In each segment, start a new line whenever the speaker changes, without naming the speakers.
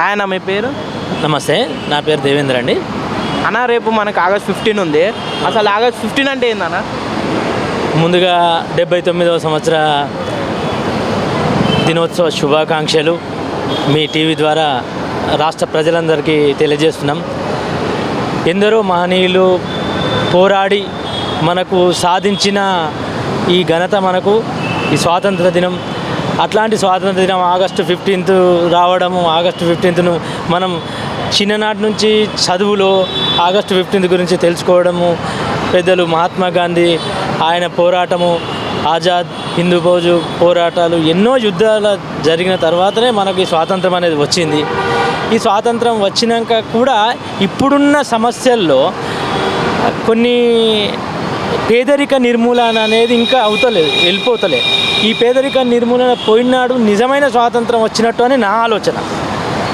ఆయన మీ పేరు?
నమస్తే, నా పేరు దేవేంద్ర అండి.
అన్న రేపు మనకు ఆగస్ట్ 15 ఉంది. అసలు ఆగస్ట్ 15 అంటే ఏందన్న?
ముందుగా 79వ సంవత్సర దినోత్సవ శుభాకాంక్షలు మీ టీవీ ద్వారా రాష్ట్ర ప్రజలందరికీ తెలియజేస్తున్నాం. ఎందరో మహనీయులు పోరాడి మనకు సాధించిన ఈ ఘనత మనకు ఈ స్వాతంత్ర దినం. అట్లాంటి స్వాతంత్ర దినం ఆగస్టు 15 రావడము, ఆగస్టు 15ను మనం చిన్ననాటి నుంచి చదువులో ఆగస్టు 15 గురించి తెలుసుకోవడము, పెద్దలు మహాత్మా గాంధీ ఆయన పోరాటము, ఆజాద్ హిందూ ఫౌజు పోరాటాలు, ఎన్నో యుద్ధాలు జరిగిన తర్వాతనే మనకి స్వాతంత్రం అనేది వచ్చింది. ఈ స్వాతంత్రం వచ్చినాక కూడా ఇప్పుడున్న సమస్యల్లో కొన్ని పేదరిక నిర్మూలన అనేది ఇంకా అవుతలేదు, వెళ్ళిపోతలేదు. ఈ పేదరిక నిర్మూలన పోయినాడు నిజమైన స్వాతంత్రం వచ్చినట్టు అని నా ఆలోచన,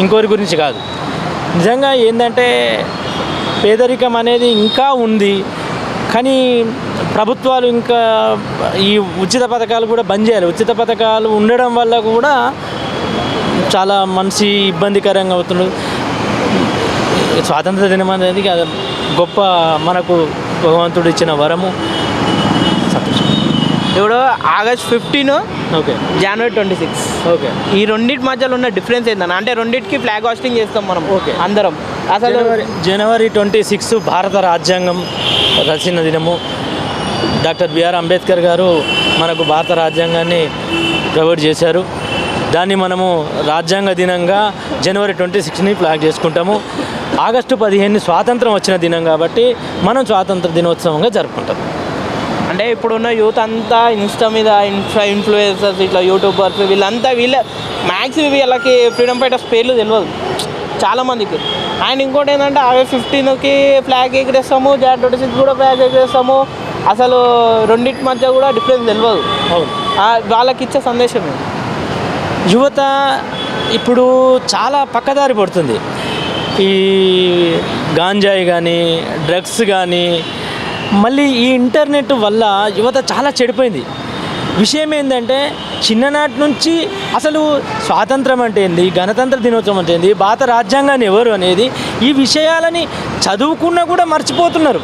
ఇంకోరి గురించి కాదు. నిజంగా ఏంటంటే పేదరికం అనేది ఇంకా ఉంది, కానీ ప్రభుత్వాలు ఇంకా ఈ ఉచిత పథకాలు కూడా బంద్ చేయాలి. ఉచిత పథకాలు ఉండడం వల్ల కూడా చాలా మనిషి ఇబ్బందికరంగా అవుతుంది. స్వాతంత్ర దినం అనేది గొప్ప మనకు భగవంతుడు ఇచ్చిన వరము.
ఇప్పుడు ఆగస్ట్ 15,
ఓకే,
జనవరి 26,
ఓకే,
ఈ రెండింటి మధ్యలో ఉన్న డిఫరెన్స్ ఏంటన్నా? అంటే రెండింటికి ఫ్లాగ్ హాస్టింగ్ చేస్తాం మనం,
ఓకే,
అందరం. అసలు
జనవరి 26 భారత రాజ్యాంగం రచన దినము. డాక్టర్ బిఆర్ అంబేద్కర్ గారు మనకు భారత రాజ్యాంగాన్ని ప్రొవైడ్ చేశారు. దాన్ని మనము రాజ్యాంగ దినంగా జనవరి 26ని ఫ్లాగ్ చేసుకుంటాము. ఆగస్టు 15 స్వాతంత్రం వచ్చిన దినం కాబట్టి మనం స్వాతంత్ర దినోత్సవంగా జరుపుకుంటాం.
అంటే ఇప్పుడున్న యూత్ అంతా ఇన్స్టా మీద ఇన్ఫ్లుయెన్సర్స్, ఇట్లా యూట్యూబర్స్, వీళ్ళ మ్యాక్సిమం వీళ్ళకి ఫ్రీడమ్ ఫైటర్స్ పేర్లు తెలియదు చాలామందికి. అండ్ ఇంకోటి ఏంటంటే ఆగస్ట్ 15కి ఫ్లాగ్ ఎగిరేస్తాము, జనవరి 26 కూడా ఫ్లాగ్ ఎగిరేస్తాము. అసలు రెండింటి మధ్య కూడా డిఫరెన్స్ తెలియదు. వాళ్ళకి ఇచ్చే సందేశం
యువత ఇప్పుడు చాలా పక్కదారి పడుతుంది. ఈ గాంజాయి కానీ, డ్రగ్స్ కానీ, మళ్ళీ ఈ ఇంటర్నెట్ వల్ల యువత చాలా చెడిపోయింది. విషయం ఏంటంటే చిన్ననాటి నుంచి అసలు స్వాతంత్రం అంటే ఏంది, గణతంత్ర దినోత్సవం అంటే ఏంది, భారత రాజ్యాంగాన్ని ఎవరు అనేది ఈ విషయాలని చదువుకున్నా కూడా మర్చిపోతున్నారు.